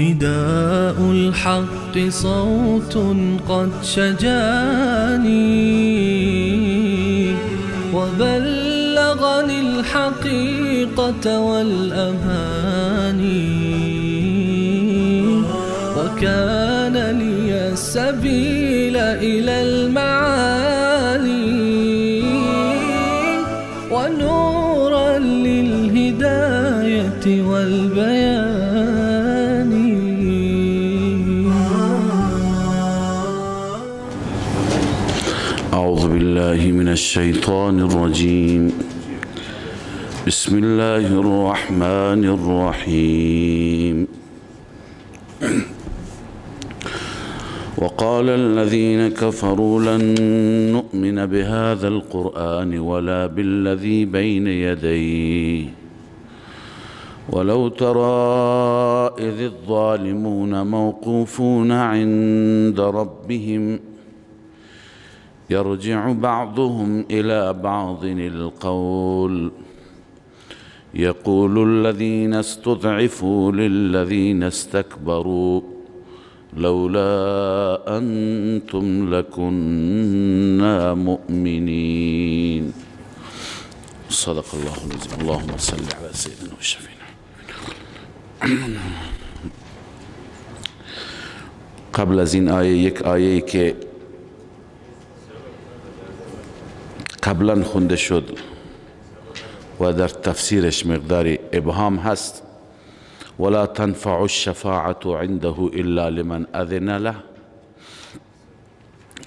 نداء الحق صوت قد شجاني وبلغني الحقيقة والأماني وكان لي السبيل إلى المعالي ونورا للهداية والبيان. أعوذ بالله من الشيطان الرجيم. بسم الله الرحمن الرحيم. وقال الذين كفروا لن نؤمن بهذا القرآن ولا بالذي بين يديه ولو ترى إذ الظالمون موقوفون عند ربهم يرجع بعضهم إلى بعض القول يقول الذين استضعفوا للذين استكبروا لولا أنتم لكنا مؤمنين. صدق الله العظيم. اللهم صل على سيدنا وشفينا. قبل از این آیه یک آیه‌ای که قبلا خونده شد و در تفسیرش مقداری ابهام هست، ولا تنفع الشفاعة عنده الا لمن اذن له،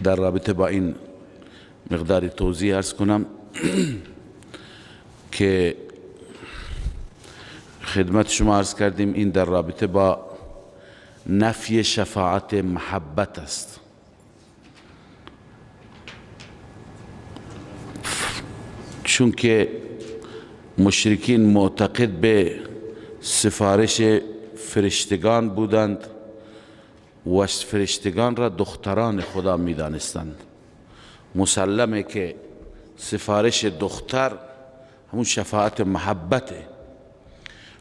در رابطه با این مقداری توضیح عرض کنم که خدمت شما عرض کردیم این در رابطه با نفی شفاعت محبت است. چون که مشرکین معتقد به سفارش فرشتگان بودند و فرشتگان را دختران خدا می دانستند. مسلمه که سفارش دختر همون شفاعت محبته.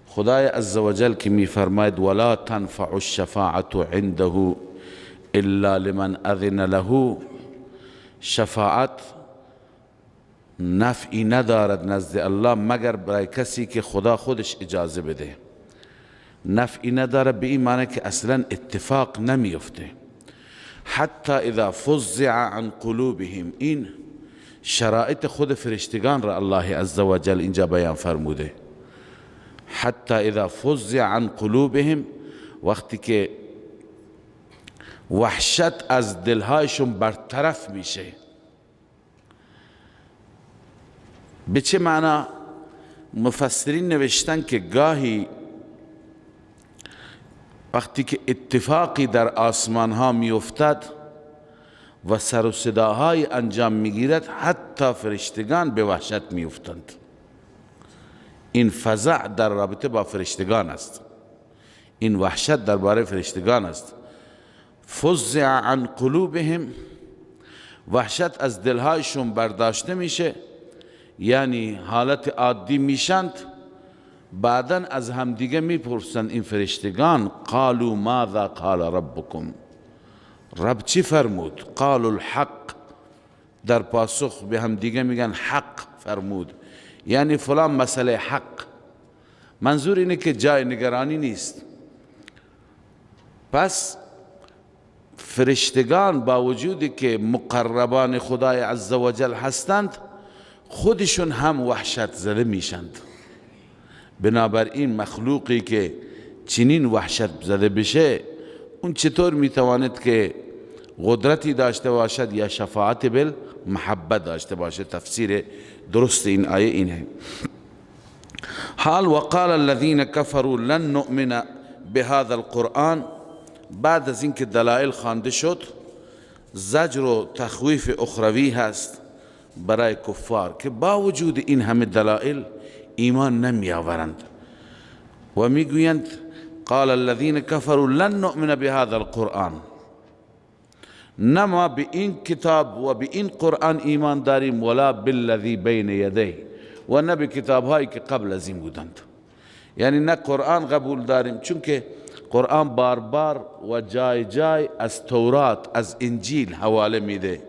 خدای عزوجل که می فرماید ولا تنفع الشفاعت عنده الا لمن اذن له، شفاعت نفعی ندارد نزد الله مگر برای کسی که خدا خودش اجازه بده. نفعی ندارد به این معنی که اصلا اتفاق نمیفته. حتی اذا فزع عن قلوبهم، این شرایط خود فرشتگان را الله عزوجل اینجا بیان فرموده. حتی اذا فزع عن قلوبهم، وقتی که وحشت از دلهایشون برطرف میشه. به چه معنا؟ مفسرین نوشتن که گاهی وقتی که اتفاقی در آسمان ها می افتد و سر و صداهای انجام می گیرد، حتی فرشتگان به وحشت می افتند. این فزع در رابطه با فرشتگان است، این وحشت درباره فرشتگان است. فزع عن قلوبهم، وحشت از دلهایشون برداشته میشه، یعنی حالت عادی میشند. بعداً از همدیگه میپرسند این فرشتگان قالوا ماذا قال ربكم، رب چی فرمود؟ قالوا الحق، در پاسخ به همدیگه میگن حق فرمود، یعنی فلان مسئله حق. منظور اینه که جای نگرانی نیست. پس فرشتگان با وجودی که مقربان خدای عزوجل هستند، خودشون هم وحشت زده میشند. بنابراین مخلوقی که چنین وحشت زده بشه، اون چطور میتواند که قدرتی داشته باشد یا شفاعت بالمحبت داشته باشد؟ تفسیر درست این آیه اینه. حال وقال الذين كفروا لن نؤمن بهذا القرآن، بعد از اینکه دلائل خوانده شد زجر و تخویف اخروی هست برای کفار که با وجود این همه دلائل ایمان نمی آورند و میگویند قال الذين كفروا لن نؤمن بهذا القرآن، نه ما به این کتاب و به این قرآن ایمان داریم، ولا بالذی بین یدیه، و نه به کتاب هایی که قبل از این بودند. یعنی نه قرآن قبول داریم، چون که قرآن بار بار و جای جای از تورات از انجیل حواله میده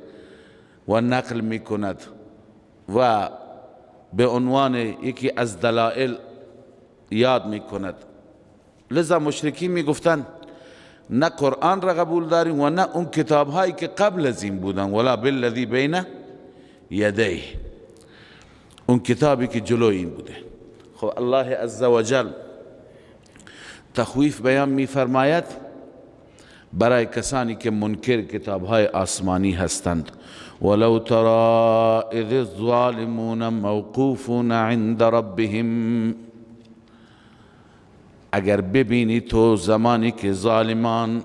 و نقل میکند و به عنوان یکی از دلائل یاد میکند. لذا مشرکین میگفتند نه قرآن را قبول داریم و نه اون کتاب هایی که قبل از این بودن، ولا بالذی بین یدیه، اون کتابی که جلو این بوده. خب الله عزوجل تخویف بیان می فرماید برای کسانی که منکر کتاب های آسمانی هستند. ولو ترى اذ الظالمون موقوفون عند ربهم، اگر ببینی تو زمانی که ظالمان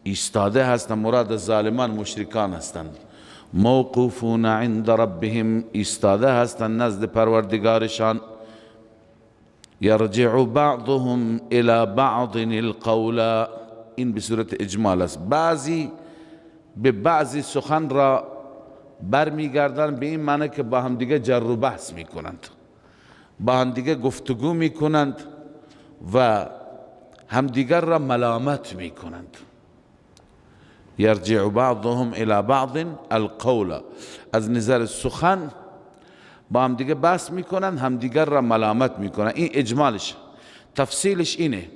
ایستاده هستند، مراد ظالمان مشرکان هستند، موقوفون عند ربهم ایستاده هستند نزد پروردگارشان، یرجع بعضهم الى بعض القول، این به صورت اجمال است، بعضی به بعضی سخن را برمیگردن، به این معنی که با هم دیگه جر و بحث میکنند، با هم دیگه گفتگو میکنند و همدیگر را ملامت می کنند. یرجع بعضهم الى بعض القول، از نظر سخن با همدیگه بحث می کنند، همدیگر را ملامت می کنند. این اجمالش. تفصیلش اینه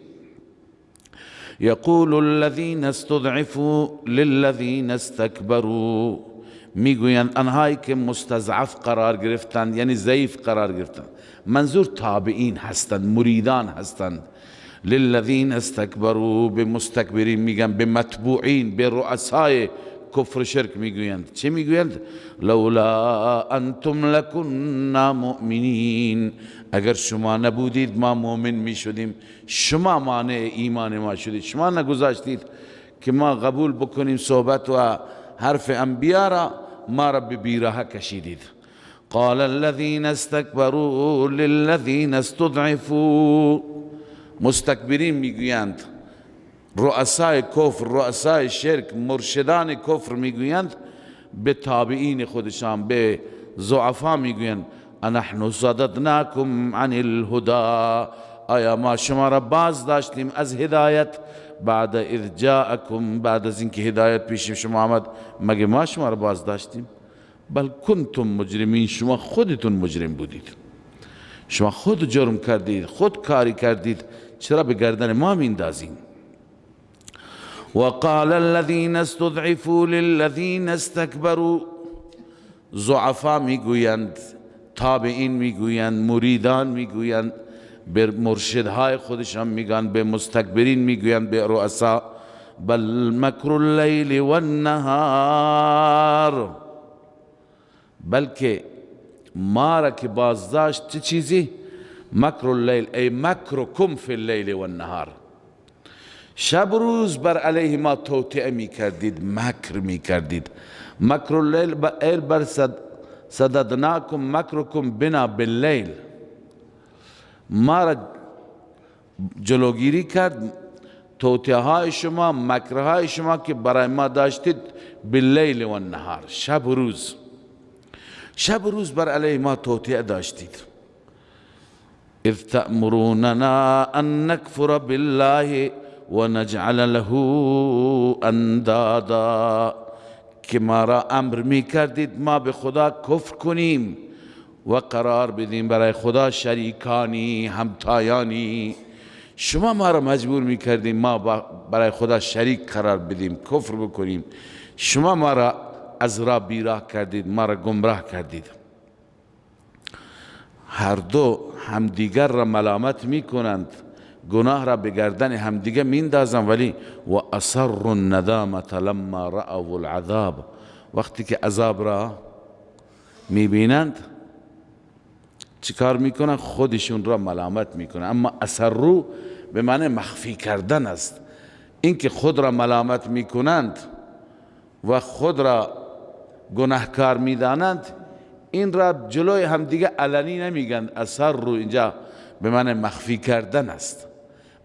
یقول الذين استضعفوا للذين استكبروا، میگویند آنهایی که مستضعف قرار گرفتند، یعنی ضعیف قرار گرفتند، منظور تابعین هستند، مریدان هستند. للذین استکبروا، به مستکبرین میگن، به متبوعین، به رؤسای کفر شرک میگویند. چه میگویند؟ لولا انتم لکننا مؤمنین، اگر شما نبودید ما مؤمن میشدیم. شما مانع ایمان ما شدید، شما نگذاشتید که ما قبول بکنیم صحبت و حرف انبیا را، ما را به بیراه کشیدید. قال الذين استكبروا للذين استضعفوا، مستکبرین میگویند، رؤسای کفر، رؤسای شرک، مرشدان کفر میگویند به تابعین خودشان، به ضعفا میگویند انحن صددناكم عن الهدى، آیا ما شما را باز داشتیم از هدایت، بعد اذ جاءكم، بعد از اینکه هدایت پیش شما آمد، مگه ما شما را باز داشتیم؟ بل کنتم مجرمین، شما خودتون مجرم بودید، شما خود جرم کردید، خود کاری کردید، چرا به گردن ما میندازین؟ وقال الذين استضعفوا للذين استكبروا، ضعفا میگویند، تابعین میگویند، مریدان میگویند، به مرشدهای خودشان میگن، به مستکبرین میگویند، به رؤسا، بل مکر اللیل والنهار، بلکه ما را که بازداشت چه چیزی؟ مکر اللیل ای مکرکم فی اللیل والنهار، شب روز بر علیه ما توطئه می کردید، مکر می کردید. مکر اللیل بر صددناکم مکرکم بنا باللیل، ما را جلوگیری کرد، توطئه های شما، مکرهای شما که برای ما داشتید، باللیل والنهار، شب و روز، شب و روز بر علیه ما توطئه داشتید. اذ تأمروننا ان نکفر بالله ونجعل له اندادا، که ما را امر می کردید ما به خدا کفر کنیم و قرار بدیم برای خدا شریکانی، همتایانی. شما ما را مجبور می کردیم ما برای خدا شریک قرار بدیم، کفر بکنیم. شما ما را از راه بیراه کردید، ما را گمراه کردید. هر دو همدیگر را ملامت می کنند، گناه را به گردن همدیگه میندازن، ولی و اصر الندامت لما رأوا العذاب، وقتی که عذاب را میبینند چیکار میکنن؟ خودشون را ملامت میکنن. اما اسروا به معنی مخفی کردن است. اینکه خود را ملامت میکنند و خود را گناهکار میدانند، این را جلوی همدیگه علنی نمیگن. اسروا اینجا به معنی مخفی کردن است.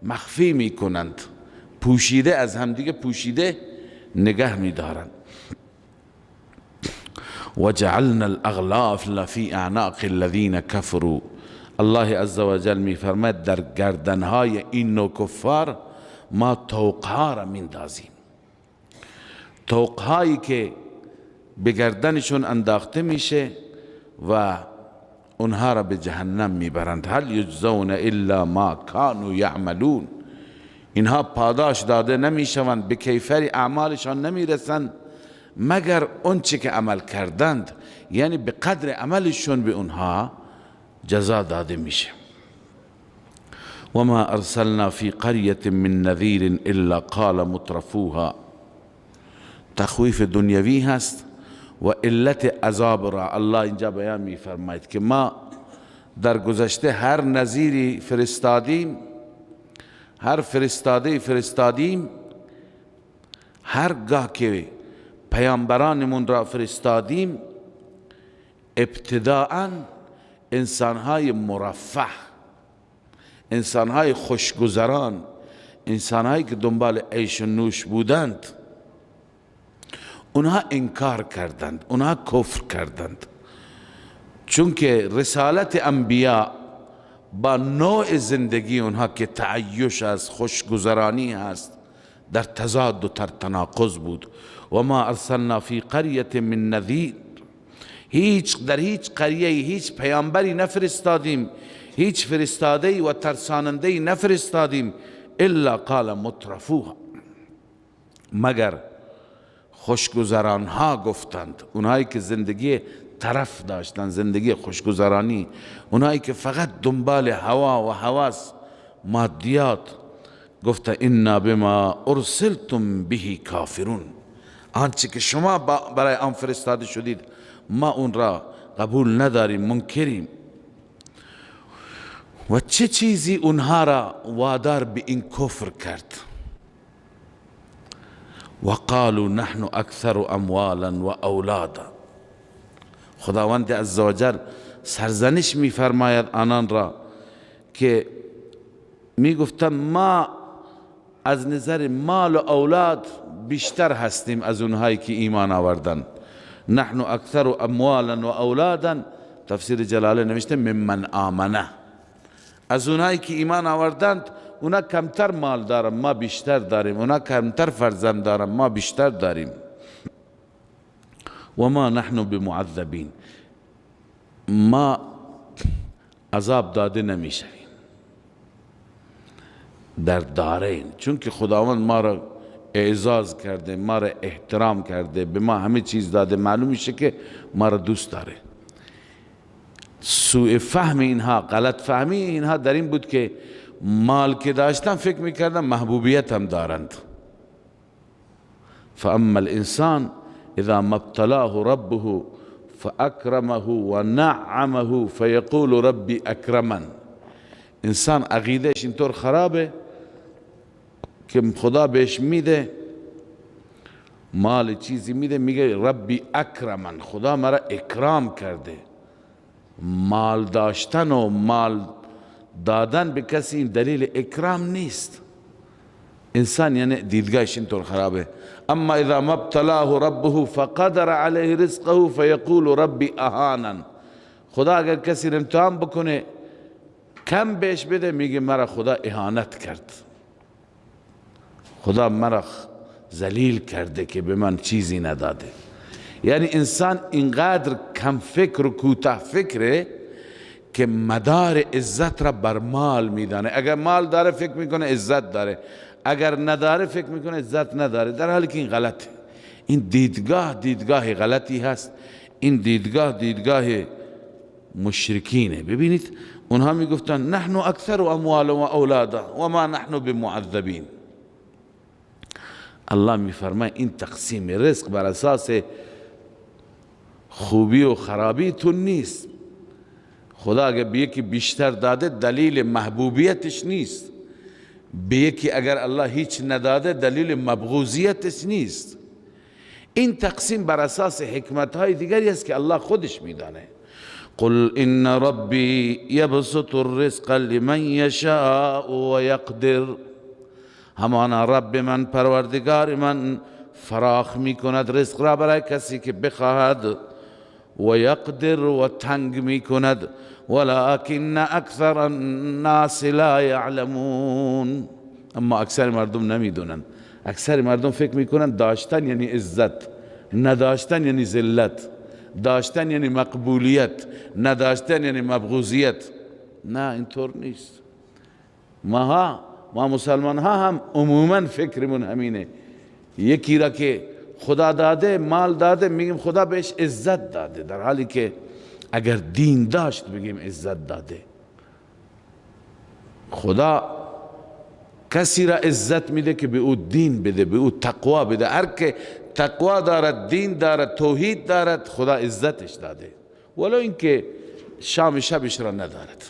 مخفی میکنند، پوشیده از همدیگه پوشیده نگه میدارند. وجعلنا الاغلال فی اعناق الذین کفروا. الله عزوجل میفرماید در گردنهای این نوع کفار ما طوقها را میندازیم. طوقهایی که به گردنشون انداخته میشه و اونها را به جهنم میبرند. هل یجزون الا ما کانوا یعملون. اینها پاداش داده نمیشوند، به کیفر اعمالشان نمیرسند مگر اونچه که عمل کردند، یعنی به قدر عملشون به اونها جزا داده میشه. و ما ارسلنا فی قریة من نذیر الا قال مترفوها. تخویف دنیوی هست و علت عذاب را الله اینجا بیان میفرماید که ما در گذشته هر نذیری فرستادیم، هر فرستاده فرستادیم، هرگاه که پیامبرانمون را فرستادیم ابتداءً انسانهای مرفه، انسانهای خوشگذران، انسانهایی که دنبال عیش و نوش بودند، اونها انکار کردند، اونها کفر کردند. چون که رسالت انبیا با نوع زندگی اونها که تعیش از خوشگذرانی هست در تضاد و تناقض بود. و ما ارسلنا فی قریة من نذیر. در هیچ قریه هیچ پیامبری نفرستادیم، هیچ فرستاده و ترساننده نفرستادیم الا قال مترفوها، مگر خوشگذرانها گفتند. اونهایی که زندگی طرف داشتن، زندگی خوشگذرانی، اونهایی که فقط دنبال هوا و هواس مادیات، گفت انا بما ارسلتم به کافرون. آنچه که شما برای آن فرستاده شدید ما اون را قبول نداریم، منکریم. و چه چیزی اونها را وادار به این کفر کرد؟ و قالوا نحن اکثر اموالا و اولادا. خداوند عزوجل سرزنش میفرماید آنان را که میگفتن ما از نظر مال و اولاد بیشتر هستیم از اونهایی که ایمان آوردن. نحن اکثر اموالا و اولادا، تفسیر جلاله نوشته ممن آمنه، از اونهایی که ایمان آوردند اونا کمتر مال دارن ما بیشتر داریم، اونا کمتر فرزند دارن ما بیشتر داریم. و ما نحن بمعذبین، ما عذاب داده نمیشویم در دارین. چون که خداوند ما را اعزاز کرده، ما را احترام کرده، به ما همه چیز داده، معلوم میشه که ما را دوست داره. سوء فهم اینها، غلط فهمی اینها در این بود که مال که داشتن فکر میکردن محبوبیت هم دارند. فاما الانسان اذا ما ابتلاه ربه فاکرمه و نعمه فیقول ربی اکرمن. انسان عقیدهش اینطور خرابه که خدا بهش میده مال، چیزی میده، میگه ربی اکرمن، خدا مرا اکرام کرده. مال داشتن و مال دادن به کسی این دلیل اکرام نیست. انسان یعنی دیدگاهش اینطور خرابه. اما اذا ما ابتلاه ربه فقدر علیه رزقه فیقول ربی اهانن. خدا اگر کسی امتحان بکنه کم بهش بده میگه مرا خدا اهانت کرد، خدا مرا ذلیل کرده که به من چیزی نداده. یعنی انسان اینقدر کم فکر و کوتاه فکره که مدار عزت را بر مال میدانه. اگر مال داره فکر میکنه عزت داره، اگر نداره فکر میکنه عزت نداره، در حالی که این غلطه. این دیدگاه غلطی هست. این دیدگاه مشرکینه. ببینید اونها میگفتن نحن اکثر اموال و اولادا و ما نحن بمعذبین. الله میفرماید این تقسیم رزق بر اساس خوبی و خرابی تون نیست. خدا اگر به یکی بیشتر داده دلیل محبوبیتش نیست، به یکی اگر الله هیچ نداده دلیل مبغوضیتش نیست. این تقسیم بر اساس حکمتهای دیگری است که الله خودش میدانه. قل ان ربی یبسط الرزق لمن یشاء و یقدر، همانا رب من، پروردگار من فراخ می کند رزق را برای کسی که بخواهد، و یقدر و تنگ می کند، ولكن اکثر الناس لا یعلمون، اما اکثر مردم نمیدونن. اکثر مردم فکر میکنن داشتن یعنی عزت، نداشتن یعنی ذلت، داشتن یعنی مقبولیت، نداشتن یعنی مبغوضیت. نه اینطور نیست. ما مسلمان ها هم عموما فکرمون همینه. یکی را که خدا داده، مال داده، میگیم خدا بهش عزت داده، در حالی که اگر دین داشت بگیم عزت داده. خدا کسی را عزت میده که به او دین بده، به او تقوا بده. هر که تقوا دارد، دین دارد، توحید دارد، خدا عزتش داده، ولو اینکه شام شبش را ندارد.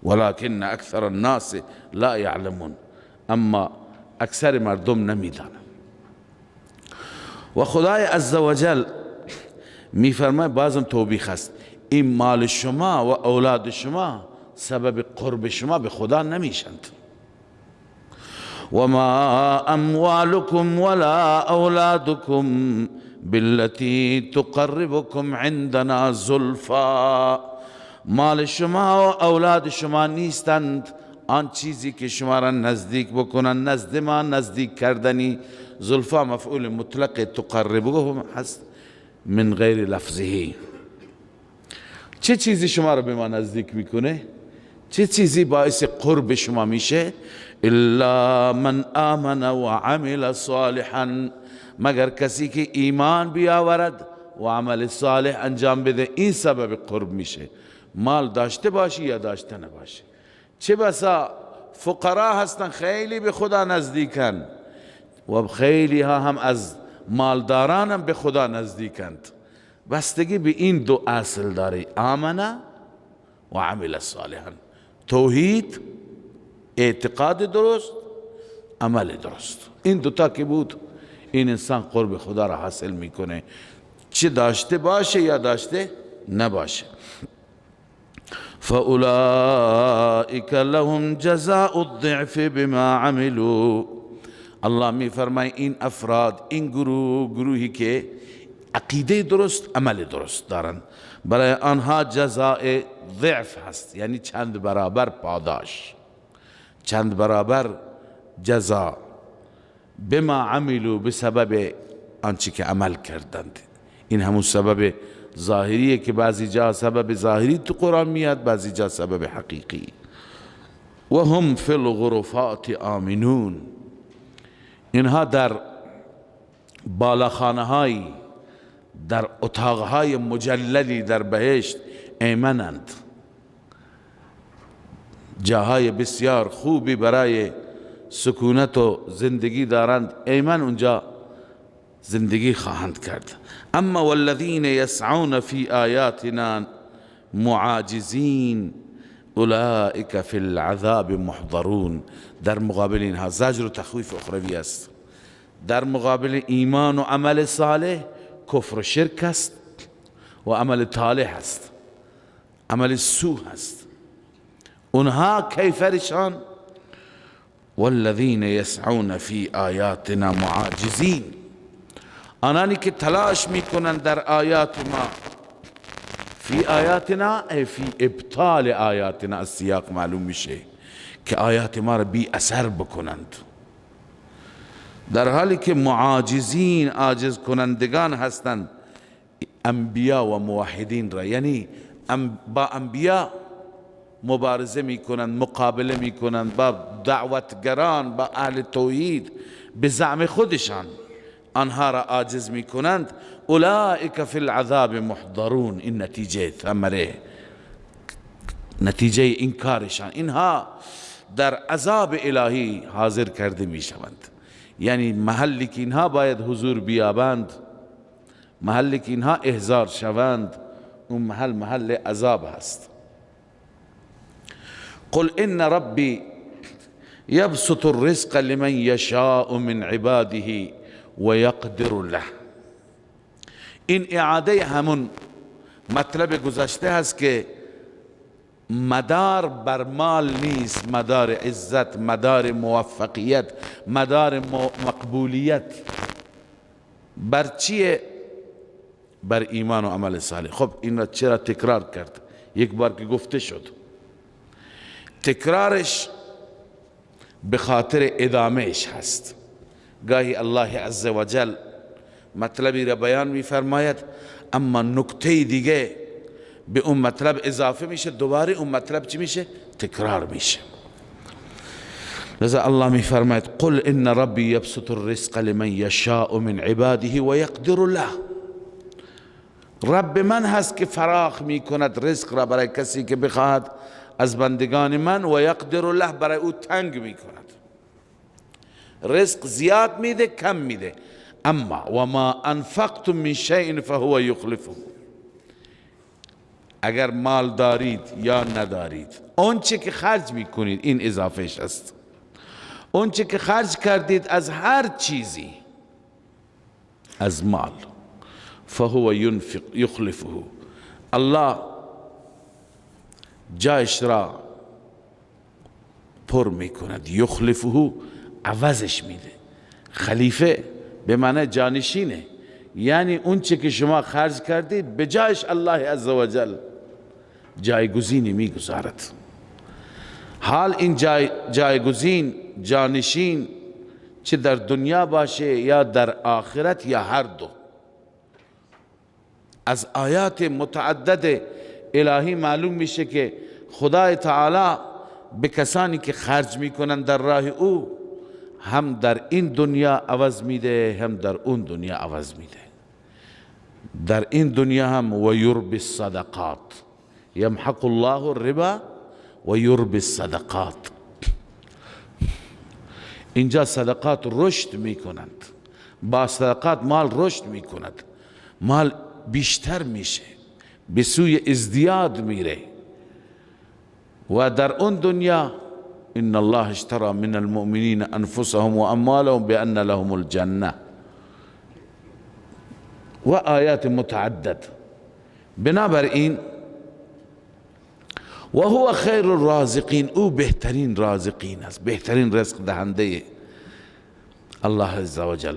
ولكن اکثر الناس لا یعلمون، اما اکثر مردم نمیدانند. و خدای عزوجل میفرماید، بازم توبیخ است، این مال شما و اولاد شما سبب قرب شما به خدا نمیشند. و ما اموالکم ولا اولادکم بالتي تقربكم عندنا زلفا، مال شما و اولاد شما نیستند آن چیزی که شما را نزدیک بکنن نزد ما، نزدیک کردنی. زلفا مفعول مطلق تقربهم هست من غیر لفظه. چه چیزی شما را به ما نزدیک میکنه؟ چه چیزی باعث قرب شما میشه؟ الا من آمن و عمل صالحا، مگر کسی که ایمان بیاورد و عمل صالح انجام بده، این سبب قرب میشه. مال داشته باشی یا داشته نباشی. چه بسا فقرا هستن خیلی به خدا نزدیکن و خیلی ها هم از مالداران هم به خدا نزدیکند. بستگی به این دو اصل داره، آمنه و عمل صالحا، توحید، اعتقاد درست، عمل درست. این دوتا که بود، این انسان قرب خدا را حاصل میکنه، چه داشته باشه یا داشته نباشه. فاولئک لهم جزاء الضعف بما عملوا، الله می فرماید این افراد، این گروهی که عقیده درست، عمل درست دارن، برای آنها جزاء ضعف هست، یعنی چند برابر پاداش، چند برابر جزا. بما عملوا، بسبب آنچه که عمل کردند. این همون سبب ظاهریه که بعضی جا سبب ظاهری تو قرآن میاد، بعضی جا سبب حقیقی. و هم فی الغرفات آمنون، اینها در بالاخانه های، در اتاقهای مجللی در بهشت ایمنند، جاهای بسیار خوبی برای سکونت و زندگی دارند، ایمن اونجا زندگی خواهند کرد. اما والذین یسعون فی آیاتنا معاجزین اولئک فی العذاب محضرون، در مقابل اینها زجر و تخویف اخروی است. در مقابل ایمان و عمل صالح کفر و شرک است و عمل طالح است، عمل سو است. اونها کیفرشان؟ والذین یسعون فی آیاتنا معاجزین، آنانی که تلاش میکنن در آیات ما. فی آیاتنا ای فی ابطال آیاتنا، از سیاق معلوم میشه که آیات ما را بی اثر بکنند، در حالی که معاجزین، عاجز کنندگان هستند انبیا و موحدین را. یعنی با انبیا مبارزه میکنند، مقابله میکنند با دعوتگران، با اهل توحید، به زعم خودشان آنها را عاجز میکنند. اولئک فی العذاب محضرون، این نتیجه ثمره، نتیجه این کارشان، اینها در عذاب الهی حاضر کرده میشوند. یعنی محلی که اینها باید حضور بیابند، محلی که اینها احضار شوند، اون محل عذاب هست. قل ان ربی یبسط الرزق لمن یشاء من عباده و یقدر له. این اعاده همون مطلب گذشته هست که مدار بر مال نیست، مدار عزت، مدار موفقیت، مدار مقبولیت بر چیه؟ بر ایمان و عمل صالح. خب این را چرا تکرار کرد؟ یک بار که گفته شد، تکرارش به خاطر ادامهش هست. گاهی الله عزوجل مطلبی را بیان می فرماید اما نکته دیگه به اون مطلب اضافه میشه، دوباره اون مطلب چی میشه؟ تکرار میشه. لذا الله می فرماید قل ان ربی یبسط الرزق لمن یشاء من عباده و یقدر له. رب من هست که فراخ می کند رزق را برای کسی که بخواهد از بندگان من، و یقدر له برای او تنگ می کند. رزق زیاد میده، کم میده. اما و ما انفقتم من شیء فهو یخلفه. اگر مال دارید یا ندارید، اون چه که خرج میکنید، این اضافهش است، اون چه که خرج کردید از هر چیزی از مال، فهو یخلفه، الله جایش را پر میکند. یخلفه عوضش میده. خلیفه به معنی جانشینه، یعنی اون چه که شما خرج کردید به جایش الله عزوجل جایگزینی میگذارد. حال این جایگزین، جانشین، چه در دنیا باشه یا در آخرت یا هر دو. از آیات متعدد الهی معلوم میشه که خدای تعالی به کسانی که خرج میکنن در راه او هم در این دنیا عوض میده، هم در اون دنیا عوض میده. در این دنیا هم و یربی الصدقات، یمحق الله الربا و یربی الصدقات. اینجا صدقات رشد میکنند، با صدقات مال رشد میکند، مال بیشتر میشه، به سوی ازدیاد میره. و در اون دنیا ان الله اشترى من المؤمنین انفسهم و اموالهم بان لهم الجنه و آیات متعدد. بنابراین و هو خیر الرازقین، او بهترین رازقین است، بهترین رزق دهنده الله عزوجل.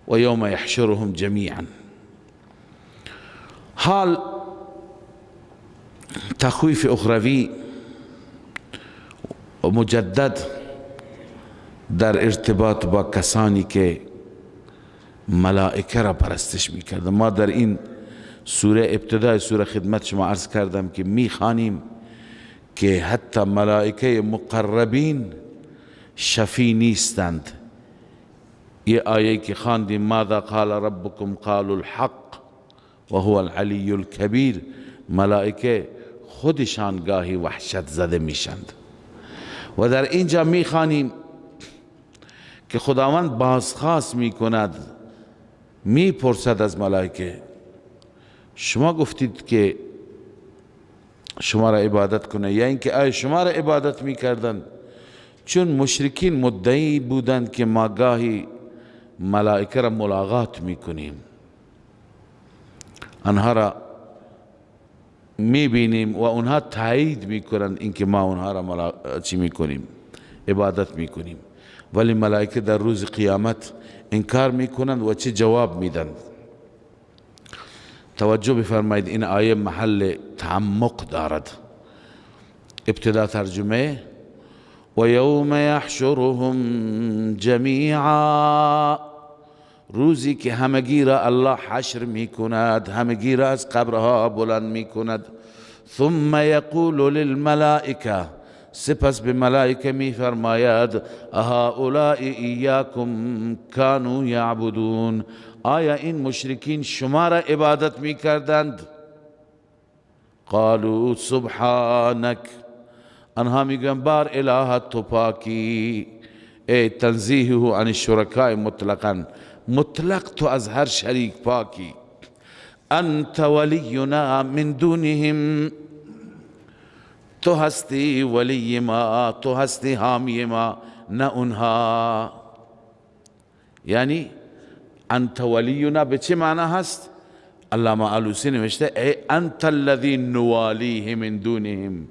و یوم یحشرهم جمیعا. حال تخویف اخروی و مجدد در ارتباط با کسانی که ملائکه را پرستش میکردن. ما در این سوره، ابتدای سوره خدمت شما عرض کردم که میخوانیم که حتی ملائکه مقربین شفی نیستند. یه آیه که خواندیم ماذا قال ربکم قالوا الحق و هو العلی الکبیر، ملائکه خودشان گاهی وحشت زده میشند. و در اینجا میخوانیم که خداوند بازخواست میکند، میپرسد از ملائکه شما گفتید که شما را عبادت کنه، یا اینکه آیا شما را عبادت میکردند؟ چون مشرکین مدعی بودند که ما گاهی ملائکه را ملاقات میکنیم، آنها را میبینیم و اونها تایید میکنند اینکه ما اونها را چی میکنیم؟ عبادت میکنیم. ولی ملائکه در روز قیامت انکار میکنند و چه جواب میدن؟ توجه بفرمایید، این آیه محل تعمق دارد. ابتدا ترجمه و یوم یحشرهم جمیعا، روزی که همگی را الله حشر می کند، همگی را از قبرها بلند می کند. ثم یقول للملائکه، سپس به ملائکه می فرماید اهؤلاء ایاکم کانوا یعبدون، آیا این مشرکین شما را عبادت می کردند؟ قالوا سبحانک، آنها میگن بار اله تو پاکی، ای تنزیهه عن الشرکاء مطلقا، مطلق تو از هر شریک پاکی. انت ولینا من دونهم، تو هستی ولی ما، تو هستی حامی ما، نه اونها. یعنی انت ولینا به چه معنی هست؟ علامه علوسی نوشته ای انت الذی نوالیه من دونهم،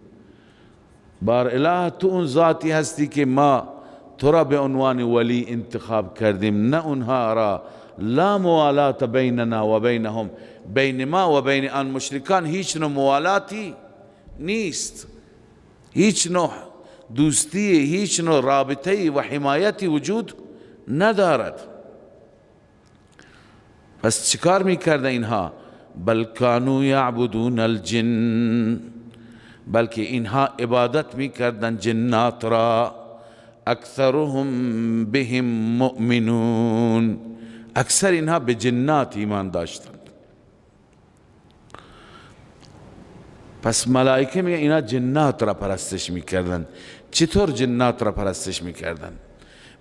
بار اله تو اون ذاتی هستی که ما تو را به عنوان ولی انتخاب کردیم، نه اونها را. لا موالات بیننا و بینهم، بین ما و بین آن مشرکان هیچ نوع موالاتی نیست، هیچ نوع دوستی، هیچ نوع رابطه و حمایتی وجود ندارد. پس چیکار میکرده اینها؟ بل کانوا یعبدون الجن، بلکه اینها عبادت میکردن جنات را. اکثرهم بهم مؤمنون، اکثر اینها به جنات ایمان داشتند. پس ملائکه میگه اینا جنات را پرستش میکردن. چطور جنات را پرستش میکردن؟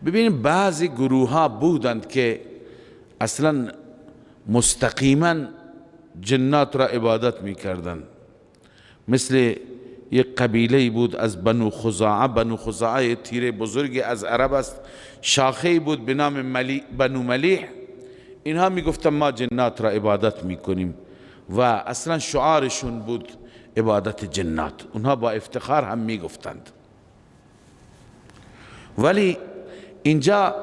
ببینید بعضی گروه ها بودند که اصلا مستقیما جنات را عبادت میکردن. مثل یک قبیله بود از بنو خزاعه. بنو خزاعه تیره بزرگی از عرب است، شاخه بود به نام بنو ملیح. اینها میگفتن ما جنات را عبادت میکنیم و اصلا شعارشون بود عبادت جنات. اونها با افتخار هم میگفتند. ولی اینجا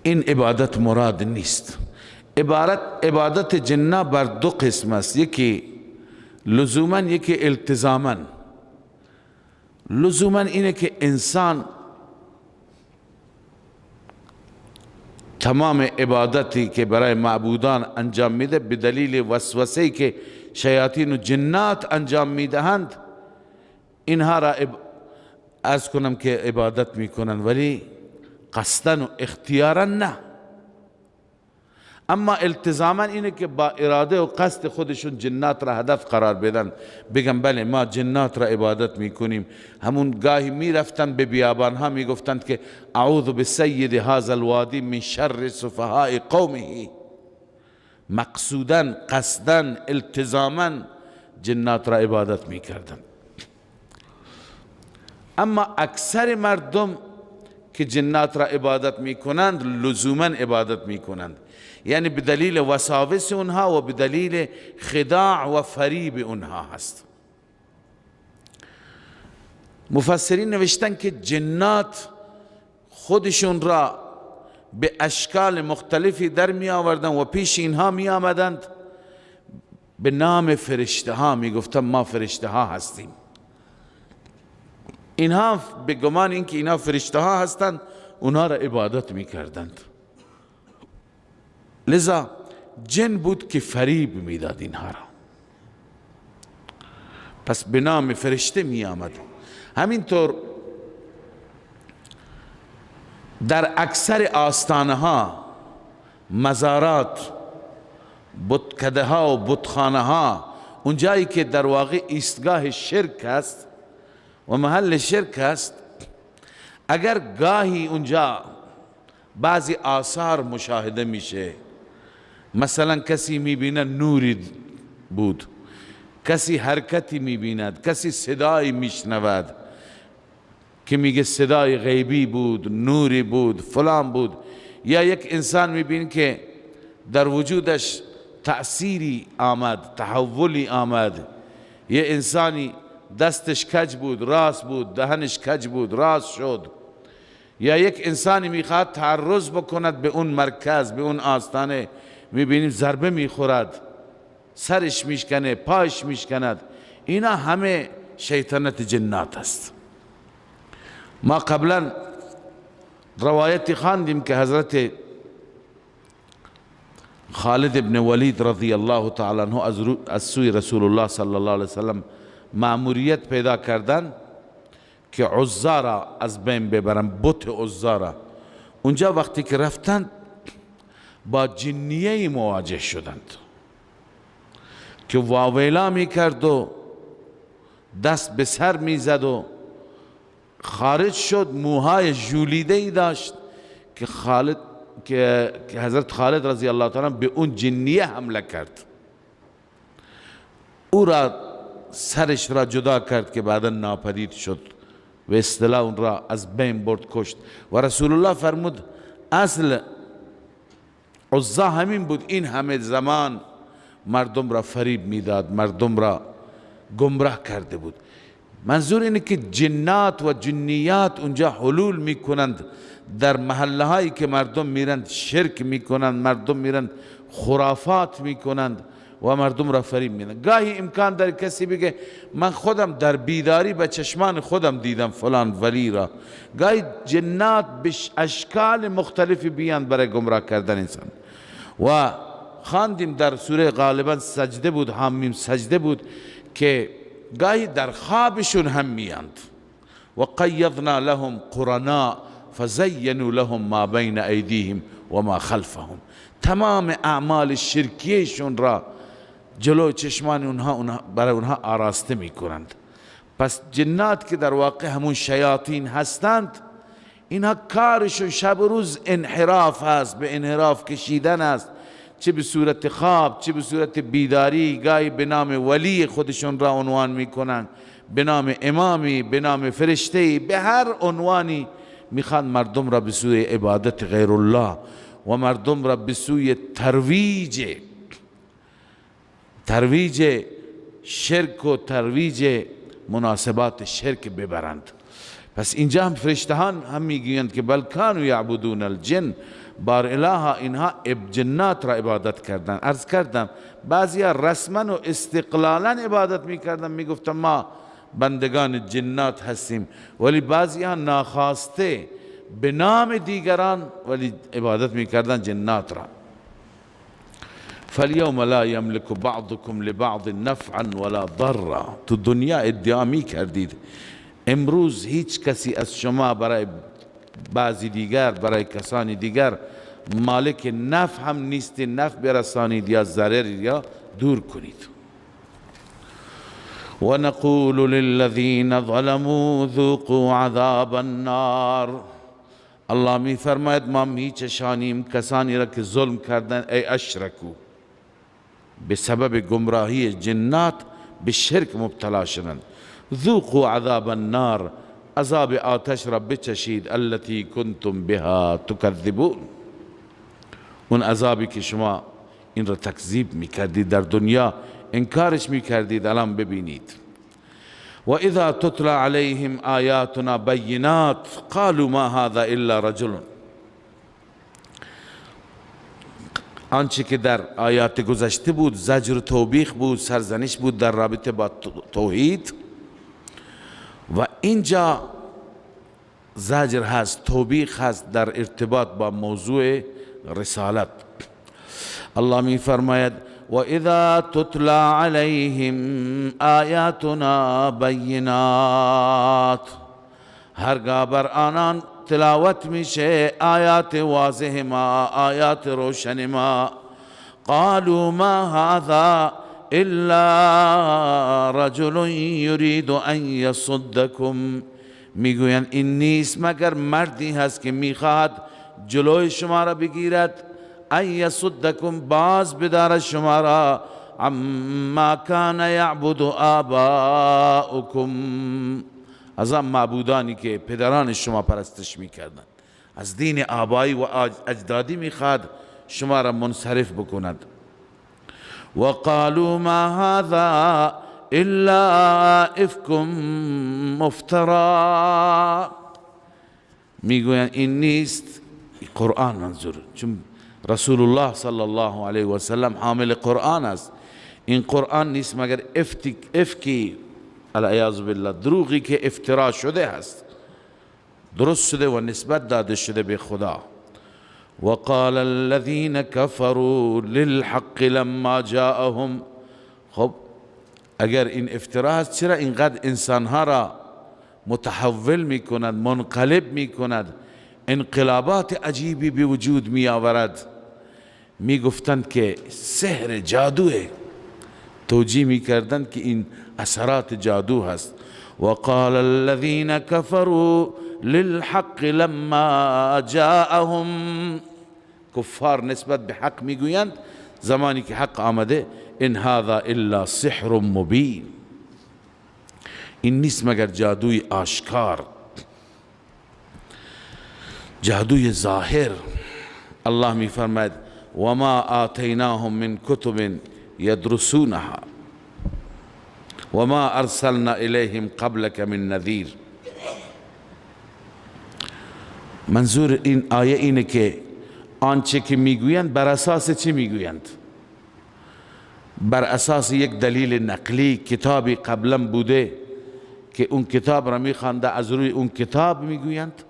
این عبادت مراد نیست. عبادت جنات بر دو قسم است، یکی لزوما، یکی التزاما. لزوما اینه که انسان تمام عبادتی که برای معبودان انجام میده به دلیل وسوسه‌ای که شیاطین و جنات انجام میدهند، اینها را عرض کنم که عبادت میکنند، ولی قصداً و اختیاراً نه. اما التزاما اینه که با اراده و قصد خودشون جنات را هدف قرار بدن، بگن بله ما جنات را عبادت میکنیم. همون گاهی میرفتن به بیابان ها میگفتند که اعوذ بسید هذا الوادی من شر سفهاء قومه. مقصوداً، قصداً، التزاما جنات را عبادت میکردن. اما اکثر مردم که جنات را عبادت میکنند لزوما عبادت میکنند، یعنی به دلیل وساوس اونها و به دلیل خداع و فریب اونها هست. مفسرین نوشتن که جنات خودشون را به اشکال مختلفی در می آوردن و پیش اینها می آمدند به نام فرشته ها، می گفتن ما فرشته ها هستیم. اینها به گمان اینکه اینها فرشته ها هستند اونها را عبادت می کردند. لذا جن بود که فریب می داد اینها را، پس به نام فرشته می آمد. همینطور در اکثر آستانه ها، مزارات، بتکده ها و بتخانه ها، اونجایی که در واقع ایستگاه شرک است و محل شرک است، اگر گاهی اونجا بعضی آثار مشاهده میشه، مثلا کسی میبینه نوری بود، کسی حرکتی میبیند، کسی صدایی میشنود که میگه صدای غیبی بود، نوری بود، فلان بود، یا یک انسان میبین که در وجودش تأثیری آمد، تحولی آمد، یه انسانی دستش کج بود راست بود، دهنش کج بود راست شد، یا یک انسانی میخواد تعرض بکند به اون مرکز، به اون آستانه، میبینیم ضربه میخورد، سرش میشکنه، پایش میشکند. اینا همه شیطنت جنات است. ما قبلا روایتی خواندیم که حضرت خالد ابن ولید رضی الله تعالی عنه از سوی رسول الله صلی الله علیه وسلم مأموریت پیدا کردن که عزا را از بین ببرن، بت عزا را. اونجا وقتی که رفتند با جنیه مواجه شدند که واویلا میکرد و دست به سر میزد و خارج شد. موهای ژولیده ای داشت که حضرت خالد رضی الله تعالی به اون جنیه حمله کرد. او را سرش را جدا کرد که بعدا ناپدید شد و اصطلاح اون را از بین برد، کشت. و رسول الله فرمود اصل عزا همین بود، این همه زمان مردم را فریب میداد، مردم را گمراه کرده بود. منظور اینه که جنات و جنیات اونجا حلول میکنند در محله هایی که مردم میرند شرک میکنند، مردم میرند خرافات میکنند و مردم را فریب میدن. گاهی امکان داره کسی بگه من خودم در بیداری به چشمان خودم دیدم فلان ولی را. گاهی جنات به اشکال مختلفی بیان برای گمراه کردن انسان. و خواندیم در سوره غالبا سجده بود، حامیم سجده بود، که گاهی در خوابشون هم میاند. و قیضنا لهم قرنا فزینوا لهم ما بین ایدیهم و ما خلفهم. تمام اعمال شرکیشون را جلو چشمان اونها برای اونها آراسته میکنند. پس جنات که در واقع همون شیاطین هستند، اینها کارشون شب و روز انحراف هست، به انحراف کشیدن است، چه به صورت خواب چه به صورت بیداری. گاهی به نام ولی خودشون را عنوان میکنند، به نام امامی، به نام فرشته‌ای، به هر عنوانی میخوان مردم را به سوی عبادت غیر الله و مردم را به سوی ترویج شرک و ترویج مناسبات شرک ببرند. پس اینجا هم فرشتهان هم میگویند که بل کانوا یعبدون الجن، بار الها اینها جنات را عبادت کردن. عرض کردم بعضیا رسما و استقلالا عبادت میکردن، میگفتن ما بندگان جنات هستیم، ولی بعضیا ناخواسته به نام دیگران ولی عبادت میکردن جنات را. فالیوم لا یملک بعضکم لبعض نفعا ولا ضرا. تو دنیا ادعا میکردید امروز هیچ کسی از شما برای بعضی دیگر، برای کسانی دیگر مالک نفع هم نیست، نفع برسانید یا ضرر یا دور کنید. و نقول للذین ظلموا ذوقوا عذاب النار. الله می فرماید ما می چشانیم کسانی را که ظلم کردن، ای اشرکو، به سبب گمراهی جنات به شرک مبتلا شدند. ذوقوا عذاب النار، عذاب آتش را بچشید، التي کنتم بها تکذبون، اون عذابی که شما این را تکذیب میکردید، در دنیا انکارش میکردید، الان ببینید. و اذا تتلى علیهم آیاتنا بینات قالوا ما هذا الا رجل. آنچه که در آیات گذشته بود زجر و توبیخ بود، سرزنش بود در رابطه با توحید، و اینجا زجر هست، توبیخ هست در ارتباط با موضوع رسالت. الله می فرماید و اذا تتلى علیهم آیاتنا بینات، هرگاه بر آنان تلاوت میشه آیات واضح ما، آیات روشن ما، قالوا ما هذا الا رجل یرید ان یصدکم، میگویند این نیست مگر مردی هست که میخواهد جلوی شما را بگیرد، ان یصدکم، باز بدارد شما را، عما کان یعبد آباؤکم، از آن معبودانی که پدران شما پرستش میکردند، از دین آبایی و اجدادی میخواد شما را منصرف بکند. و قالوا ما هذا الا افک مفترا، میگویند این نیست، قرآن منظور، چون رسول الله صلی الله علیه و سلم حامل قرآن است، این قرآن نیست مگر افکی، العیاذ بالله، دروغی که افترا شده است، درست شده و نسبت داده شده به خدا. وقال الذين كفروا للحق لما جاءهم. خب اگر این افترا است چرا اینقدر انسانها را متحول میکند، منقلب میکند، انقلابات عجیبی به وجود می آورد؟ می گفتند که سحر جادوه، توجیه می کردند که این اثرات جادو هست. وقال الذين كفروا للحق لما جاءهم، کفار نسبت به حق می گویند زمانی که حق آمده، ان هذا الا سحر مبین، این نیست مگر جادوی آشکار، جادوی ظاهر. الله می فرماید و ما آتیناهم من کتب یدرسونها و ما ارسلنا الیهم قبلک من نذیر. منظور این آیه اینه که آنچه که میگویند بر اساس چی میگویند؟ بر اساس یک دلیل نقلی، کتابی قبلا بوده که اون کتاب را میخوانده از روی اون کتاب میگویند،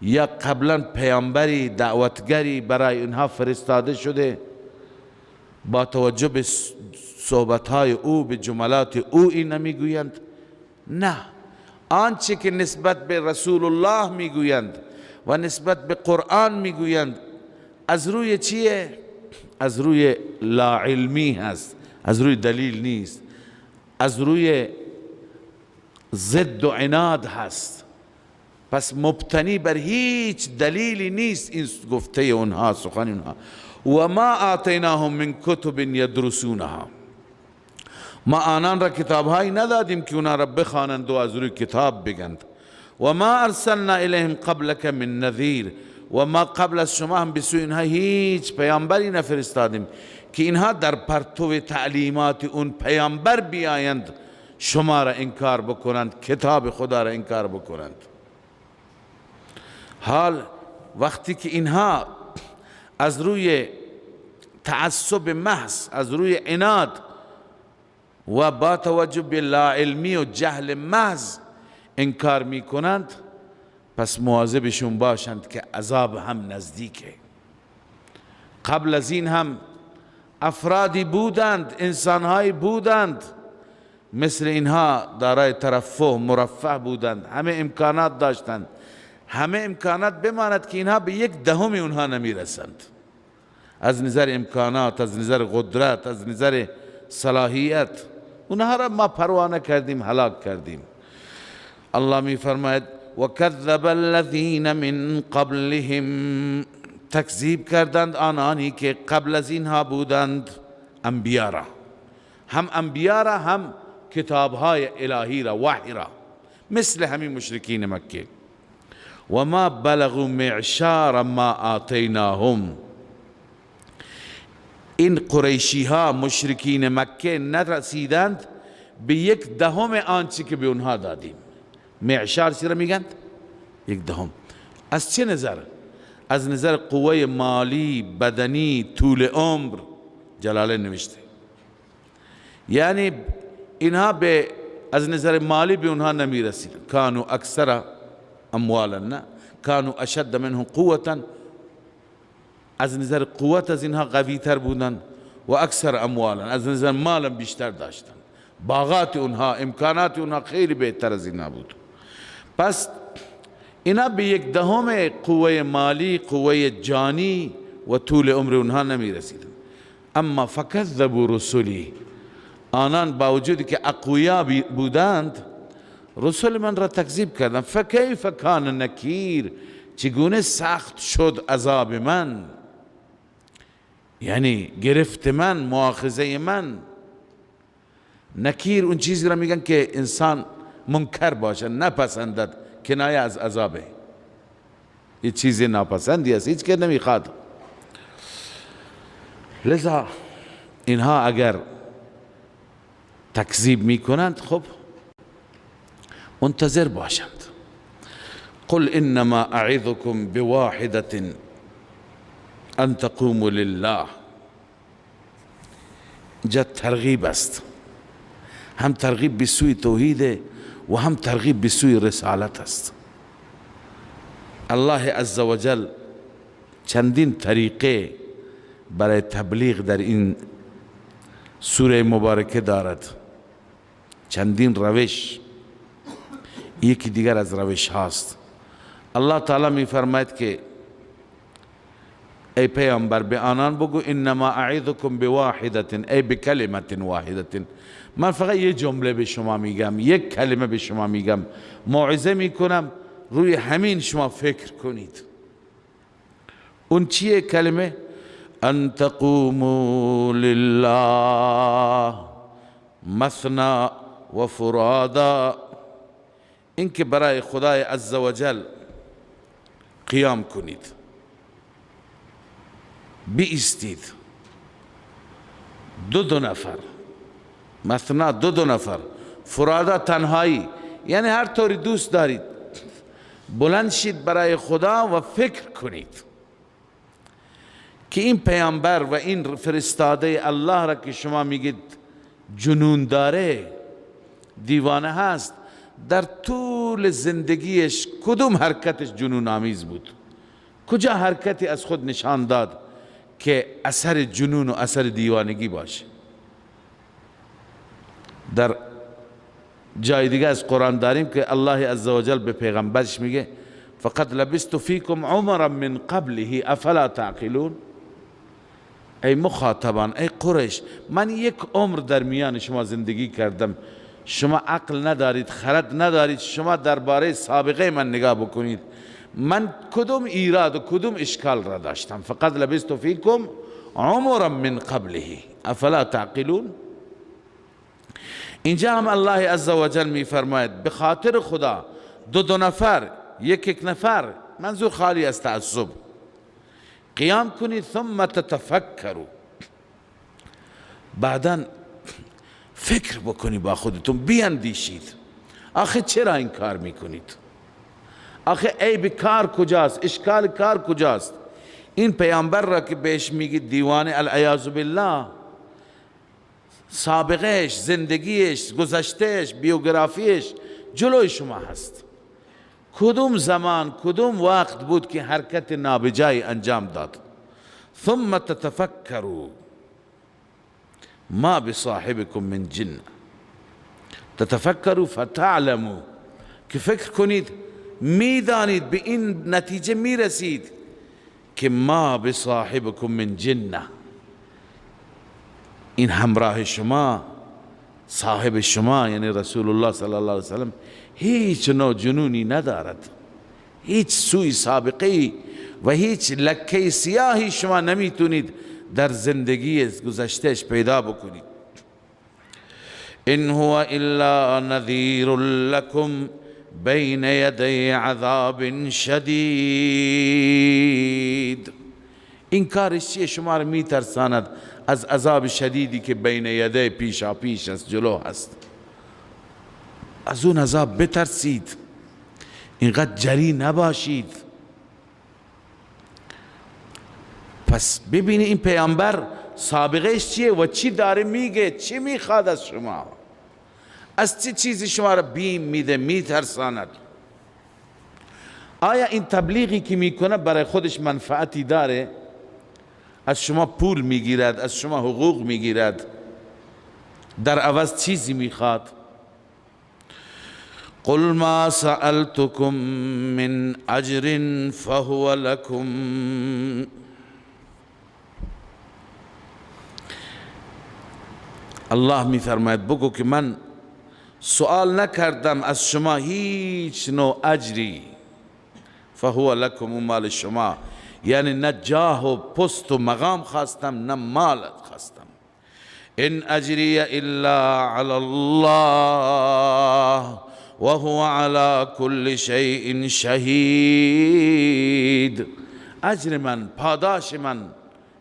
یا قبلا پیامبری دعوتگری برای اونها فرستاده شده با توجه به صحبتهای او به جملات او این نمیگویند؟ نه، آنچه که نسبت به رسول الله میگویند و نسبت به قرآن میگویند از روی چیه؟ از روی لا علمی هست، از روی دلیل نیست، از روی ضد و عناد هست. پس مبتنی بر هیچ دلیلی نیست این گفته اونها، سخن اونها. و ما آتیناهم من کتب یدرسونها، ما آنان را کتابهایی ندادیم که اونا را بخوانند و از روی کتاب بگند. و ما ارسلنا الیهم قبلک من نذیر، و ما قبل از شما هم به سوی اینها هیچ پیامبری نفرستادیم که اینها در پرتو تعلیمات اون پیامبر بیایند شما را انکار بکنند، کتاب خدا را انکار بکنند. حال وقتی که اینها از روی تعصب محض، از روی عناد و با توجه به لاعلمی و جهل محض انکار می کنند، پس مواظبشون باشند که عذاب هم نزدیکه. قبل از این هم افرادی بودند، انسانهایی بودند مثل اینها، دارای ترفه مرفه بودند، همه امکانات داشتند، همه امکانات بماند که اینها به یک دهم اونها نمی رسند، از نظر امکانات، از نظر قدرت، از نظر صلاحیت. اونها را ما پروانه کردیم، هلاک کردیم. الله می فرماید و کذب الذین من قبلهم، تکذیب کردند آنانی که قبل از اینها بودند انبیا را، هم انبیا را هم کتابهای الهی را، وحی را، مثل همین مشرکین مکه. و ما بلغوا معشار ما آتیناهم، این قریشی ها مشرکین مکه نرسیدند به یک دهم آنچه که به اونها دادیم. معشار چی را میگند؟ یک دهم. از چه نظر؟ از نظر قوه مالی، بدنی، طول عمر. جلالین نوشته یعنی اینها از نظر مالی به اونها نمی رسید. کانوا اکثر اموالا، نه کانوا اشد منهم قوتا، از نظر قوت از اینها قوی تر بودن، و اکثر اموالا، از نظر مال بیشتر داشتن، باغات اونها، امکانات اونها خیلی بهتر از اینها بود. پس اینا به یک دهم قوه مالی، قوه جانی و طول عمر اونها نمی رسیدن. اما فکذبوا رسلی، آنان با وجودی که اقویا بودند رسول من را تکذیب کردند. فکیف کان نکیر، چگونه سخت شد عذاب من، یعنی گرفت من، مؤاخذه من. نکیر اون چیزی را میگن که انسان منکر باشه، نپسندد، کنایه از عذابه، یه چیزی ناپسندی است، هیچ که نمیخواد. لذا اینها اگر تکذیب میکنند خب منتظر باشند. قل انما اعظكم بواحدة ان تقوموا لله، جا ترغیب است، هم ترغیب به سوی توحید و هم ترغیب به سوی رسالت است. الله عزوجل چندین طریقه برای تبلیغ در این سوره مبارکه دارد، چندین روش، یکی دیگر از روش هاست. الله تعالی می فرماید که ای پیامبر به آنان بگو انما اعظکم بواحدة، ای بکلمة واحدة، من فقط یه جمله به شما میگم، یک کلمه به شما میگم، موعظه میکنم، روی همین شما فکر کنید. اون چیه کلمه؟ ان تقوموا لله مثنى و فرادا، این که برای خدای عزوجل قیام کنید، بیستید، دو نفر، مثلا دو نفر، فرادا تنهایی، یعنی هر طوری دوست دارید بلند شید برای خدا و فکر کنید که این پیامبر و این فرستاده الله را که شما میگید جنون داره، دیوانه هست، در طول زندگیش کدوم حرکتش جنون آمیز بود؟ کجا حرکتی از خود نشان داد که اثر جنون و اثر دیوانگی باشه؟ در جای دیگه از قرآن داریم که الله عزوجل به پیغمبرش میگه فقد لبست فیکم عمرا من قبله افلا تعقلون. ای مخاطبان، ای قریش، من یک عمر در میان شما زندگی کردم، شما عقل ندارید، خرد ندارید، شما درباره سابقه من نگاه بکنید، من کدوم ایراد و کدوم اشکال را داشتم؟ فقد لبست فیکم عمرا من قبله افلا تعقلون. اینجا هم الله عزوجل می فرماید به خاطر خدا دو نفر، یک نفر، منظور خالی از تعصب، قیام کنید ثم تتفکروا، بعدا فکر بکنی با خودتون، بیاندیشید آخه چرا این کار میکنید؟ آخه عیب کار کجاست؟ اشکال کار کجاست؟ این پیامبر را که بهش میگید دیوانه، العیاذ بالله، سابقهش، زندگیش، گذشتهش، بیوگرافیش جلوی شما هست. کدوم زمان، کدوم وقت بود که حرکت نابجای انجام داد؟ ثم تتفکروا ما بصاحبكم من جن، تتفکروا فتعلموا، که فکر کنید میدانید، به این نتیجه میرسید که ما بصاحبكم من جنه، این همراه شما، صاحب شما یعنی رسول الله صلی الله علیه وسلم هیچ نوع جنونی ندارد، هیچ سوی سابقی و هیچ لکه سیاهی شما نمیتونید در زندگی گذشتهش پیدا بکنید. ان هو الا نذیر لكم بین یدی عذاب شدید، این کارش چیه؟ شما را میترساند از عذاب شدیدی که بین یده، پیشا پیش است، جلو هست. از اون عذاب بترسید، اینقدر جری نباشید. پس ببینید این پیامبر سابقهش چیه و چی داره میگه، چی میخواد از شما، از چه چیزی شما را بیم میده، میترساند. آیا این تبلیغی که میکنه برای خودش منفعتی داره؟ از شما پول میگیرد، از شما حقوق میگیرد، در عوض چیزی میخواد؟ قل ما سألتكم من اجر فهو لكم، الله میفرماید بگو که من سوال نکردم از شما هیچ نوع اجری، فهو لكم، مال شما، یعنی نه جاه و پست و مقام خواستم، نه مال خواستم. ان اجری الا علی الله وهو على كل شيء شهید، اجر من، پاداش من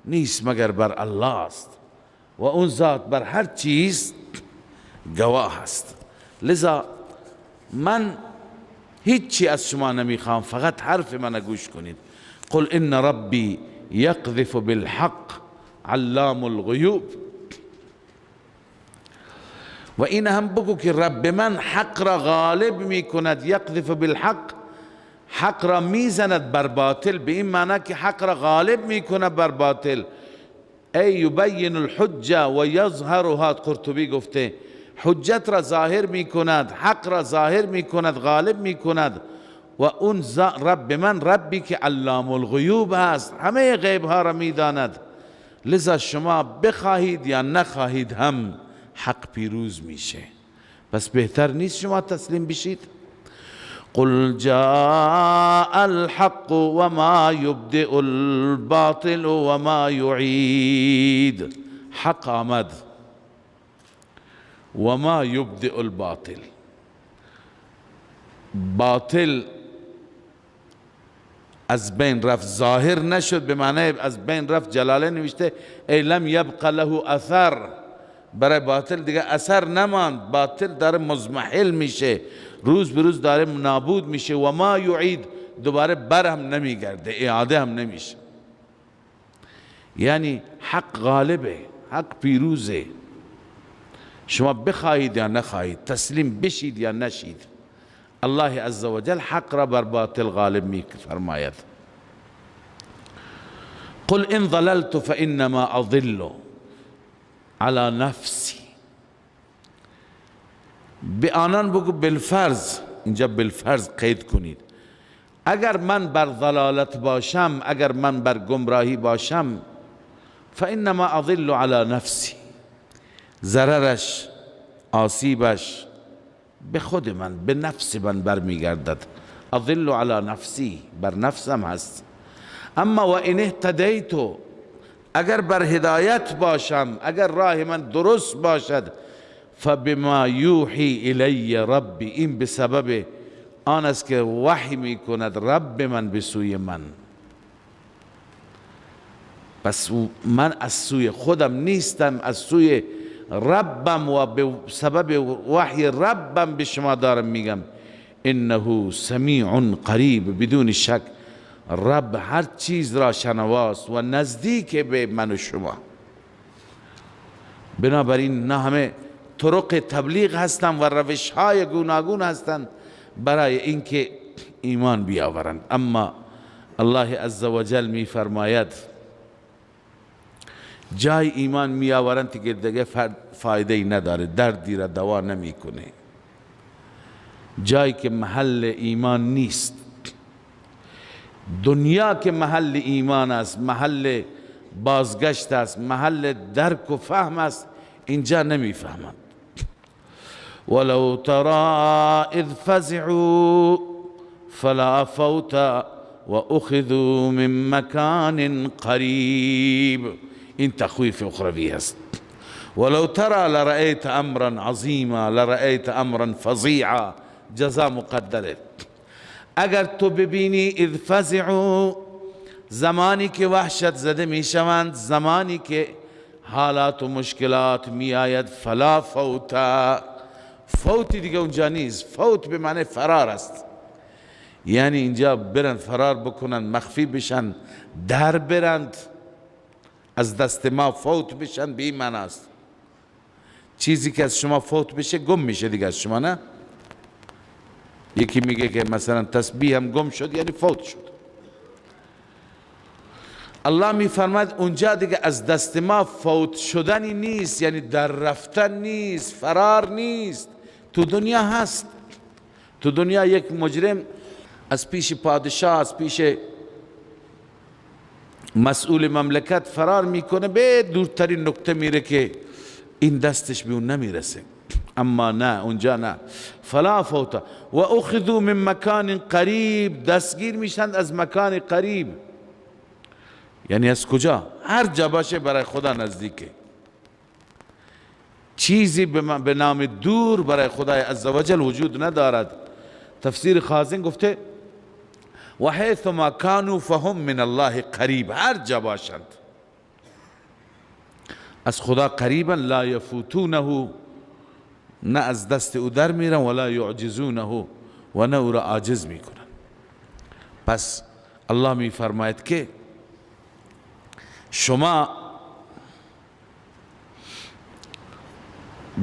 نیست مگر بر الله است و اون ذات بر هر چیز گواه است. لذا من هیچی از شما نمیخوام، فقط حرف من گوش کنید. قل ان ربی یقذف بالحق علام الغیوب، و این هم بگو که رب من حق را غالب میکند، یقذف بالحق، حق را میزند بر باطل، به این معنی که حق را غالب میکند بر باطل. ای یبین الحجه و یظهرها، قرطبی گفته حجت را ظاهر میکند، حق را ظاهر میکند، غالب میکند. و اون رب من ربی که علام الغیوب هست، همه غیب ها را میداند. لذا شما بخواهید یا نخواهید هم حق پیروز میشه. پس بهتر نیست شما تسلیم بشید؟ قل جاء الحق وما یبدئ الباطل وما یعید، حق آمد و ما یبدئ الباطل، باطل از بین رفت، ظاهر نشد، به معنی از بین رفت. جلاله نوشته ای لم یبق له اثر، برای باطل دیگه اثر نماند، باطل داره مزمحل میشه، روز به روز داره نابود میشه. و ما یعید، دوباره بر هم نمیگرده، اعاده هم نمیشه. یعنی حق غالبه، حق پیروزه، شما بخواهید یا نخواهید، تسلیم بشید یا نشید، الله عزوجل حق را بر باطل غالب می فرماید. قل ان ضللت فانما اضل على نفسی، به آنان بگو بالفرض، اینجا بالفرض قید کنید، اگر من بر ضلالت باشم، اگر من بر گمراهی باشم، فانما اضل على نفسی، ضررش، آسیبش به خود من، به نفس من برمیگردد. اضل علی نفسی، بر نفسم هست. اما و ان اهتدیت، اگر بر هدایت باشم، اگر راه من درست باشد، فبما یوحی الی ربی، این به سبب آن است که وحی میکند رب من به سوی من. پس من از سوی خودم نیستم، از سوی ربم و به سبب وحی ربم به شما دارم میگم. انه سمیع قریب، بدون شک رب هر چیز را شنواست و نزدیک به من و شما. بنابراین نه همه طرق تبلیغ هستن و روش های گوناگون هستن برای اینکه ایمان بیاورند، اما الله عزوجل می فرماید جای ایمان می آورند که دیگه فایده ای نداره، دردی را دوا نمی کنه. جایی که محل ایمان نیست، دنیا که محل ایمان است، محل بازگشت است، محل درک و فهم است، اینجا نمی فهمند. ولو ترى اذ فزعوا فلا فوت واخذوا من مكان قریب، این تخویف اخروی است. ولو ترى لرأيت امرا عظیما لرأيت امرا فظیعا، جزا مقدره. اگر تو ببینی اذ فزعوا، زمانی که وحشت زده می شوند، زمانی که حالات و مشکلات می آید، فلا فوت، فوتی دیگه اونجا نیست. فوت به معنی فرار است، یعنی اینجا برن فرار بکنن، مخفی بشن، در برند، از دست ما فوت بشن، به این معنی است. چیزی که از شما فوت بشه گم میشه دیگه از شما، نه؟ یکی میگه که مثلا تسبیح هم گم شد، یعنی فوت شد. الله میفرماید اونجا دیگه از دست ما فوت شدنی نیست، یعنی در رفتن نیست، فرار نیست. تو دنیا هست، تو دنیا یک مجرم از پیش پادشاه، از پیش مسئول مملکت فرار میکنه، به دورترین نقطه میره که این دستش به اون نمیرسه. اما نه، اونجا نه. فلا فوت و اخذوا من مکان قریب، دستگیر میشند از مکان قریب. یعنی از کجا؟ هر جا باشه برای خدا نزدیکه. چیزی به نام دور برای خدای عزوجل وجود ندارد. تفسیر خازن گفته و حیث ما کانوا فهم من الله قریب، هر جا باشند از خدا قریبا، لا یفوتونه، نه از دست او در میرن، ولا یعجزونه، و نه او را عاجز میکنن. پس الله میفرماید که شما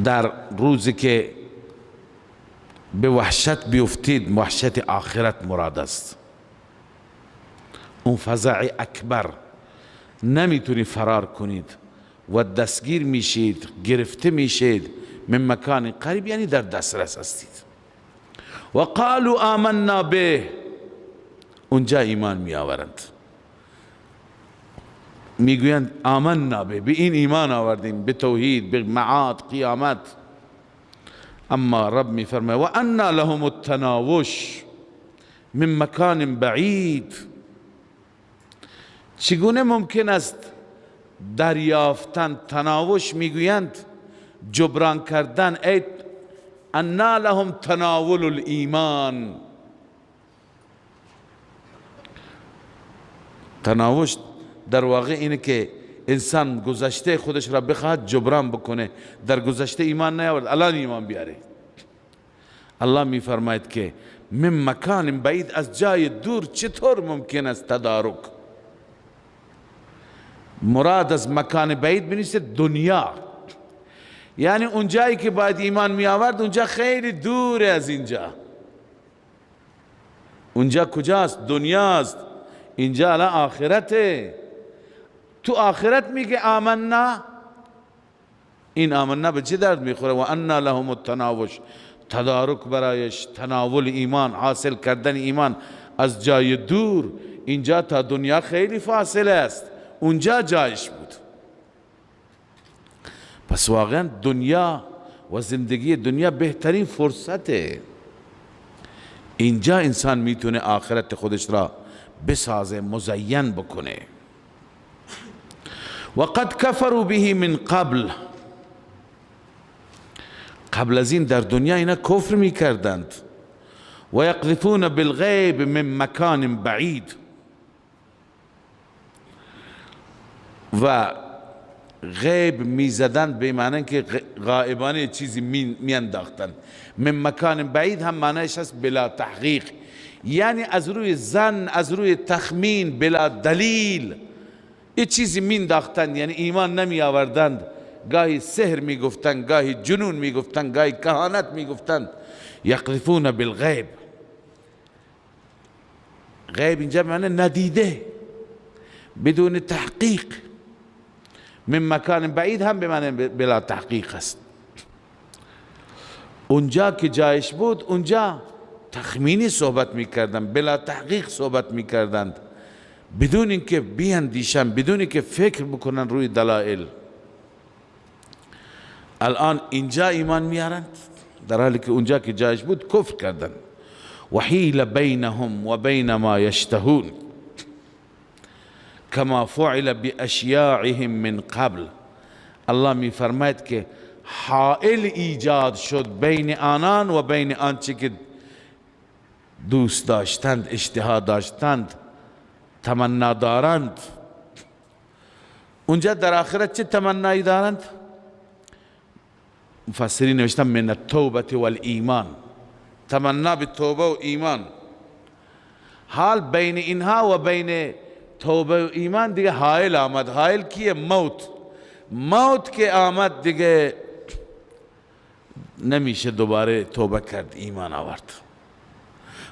در روزی که به وحشت بیفتید، وحشت آخرت مراد است، اون فزع اکبر، نمیتونی فرار کنید و دستگیر میشید، گرفته میشید. من مکان قریب یعنی در دسترس هستید. و قالوا آمنا به، اونجا ایمان می آورند، میگویند آمنا به این ایمان آوردیم، به توحید، به معاد، قیامت. اما رب می فرماید و انا لهم التناوش من مکان بعید، چگونه ممکن است دریافتن؟ تناوش میگویند جبران کردن، ای انا لهم تناول الایمان. تناوش در واقع اینه که انسان گذشته خودش را بخواهد جبران بکنه، در گذشته ایمان نیاورد الان ایمان بیاره. الله می فرماید که من مکان بعید، از جای دور چطور ممکن است تدارک؟ مراد از مکان بعید بنویسه دنیا، یعنی اون جایی که باید ایمان می آورد اونجا خیلی دوره از اینجا. اونجا کجاست؟ دنیاست. اینجا الان آخرته. تو آخرت میگه آمنا، این آمنا به چه درد میخوره؟ و انا لهم التناوش، تدارک برایش، تناول ایمان، حاصل کردن ایمان از جای دور. اینجا تا دنیا خیلی فاصله است، اونجا جایش بود. پس واقعا دنیا و زندگی دنیا بهترین فرصته. اینجا انسان میتونه آخرت خودش را بسازه، مزین بکنه. وقد کفروا به من قبل، قبل از این در دنیا اینا کفر میکردند. و یقذفون بالغیب من مکان بعید، و غیب میزدند به معنی که غائبانه چیزی میانداختند. من مکان بعید هم معنیش هست بلا تحقیق، یعنی از روی ظن، از روی تخمین، بلا دلیل یه چیزی میانداختند، یعنی ایمان نمی آوردند. گاهی سحر میگفتند، گاهی جنون میگفتند، گاهی کهانت میگفتند. یقذفون بالغیب، غیب اینجا معنی ندیده، بدون تحقیق. من مکان بعید هم به معنی بلا تحقیق است. اونجا که جایش بود اونجا تخمینی صحبت میکردند، بلا تحقیق صحبت میکردند، بدون اینکه بیاندیشن، بدون اینکه فکر بکنن روی دلائل. الان اینجا ایمان میارند، در حالی که اونجا که جایش بود کفر کردند. وحیل بینهم و بین ما یشتهون کما فعل باشیاعهم من قبل. الله می فرماید که حائل ایجاد شد بین آنان و بین آنچه که دوست داشتند، اشتها داشتند، تمنا دارند. اونجا در آخرت چه تمنایی دارند؟ مفسرین نوشتن من التوبه والایمان، تمنا به توبه و ایمان. حال بین اینها و بین توبه و ایمان دیگه حائل آمد. حائل کیه؟ موت. موت که آمد دیگه نمیشه دوباره توبه کرد، ایمان آورد.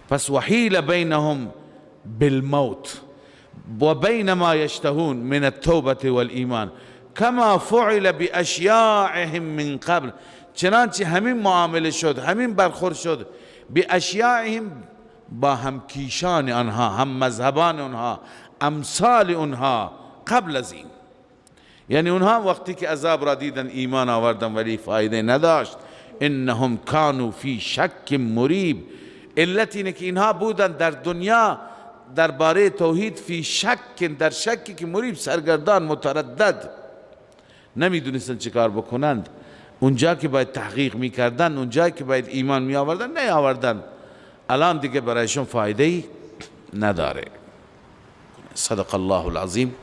پس وحیل بینهم بالموت و بین ما یشتهون من التوبه والایمان کما فعل باشیاعهم من قبل. چنانچه همین معامله شد، همین برخورد شد باشیاعهم، با همکیشان آنها، هم مذهبان آنها، امثال اونها قبل از این. یعنی اونها وقتی که عذاب را دیدن ایمان آوردن ولی فایده نداشت. انهم کانوا فی شک مریب. علت اینه که اینها بودن در دنیا درباره توحید فی شک، در شکی که مریب، سرگردان، متردد، نمیدونستن چه کار بکنند. اونجا که باید تحقیق میکردن، اونجا که باید ایمان می آوردن نیاوردن. الان دیگه برایشون فایده ای نداره. صدق الله العظیم.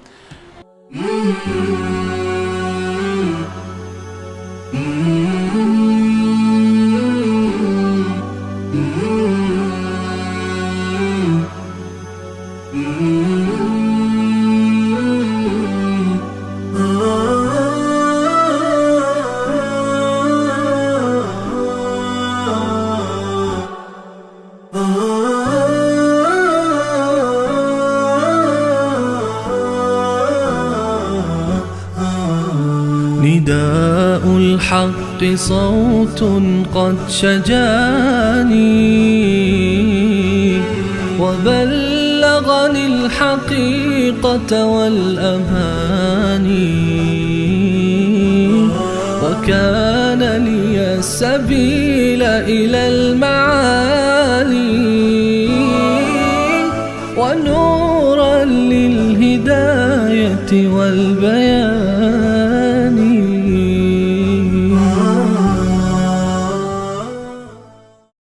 نداء الحق صوت قد شجاني وبلغني الحقيقة والأماني وكان لي السبيل إلى المعالي ونورا للهداية والبيان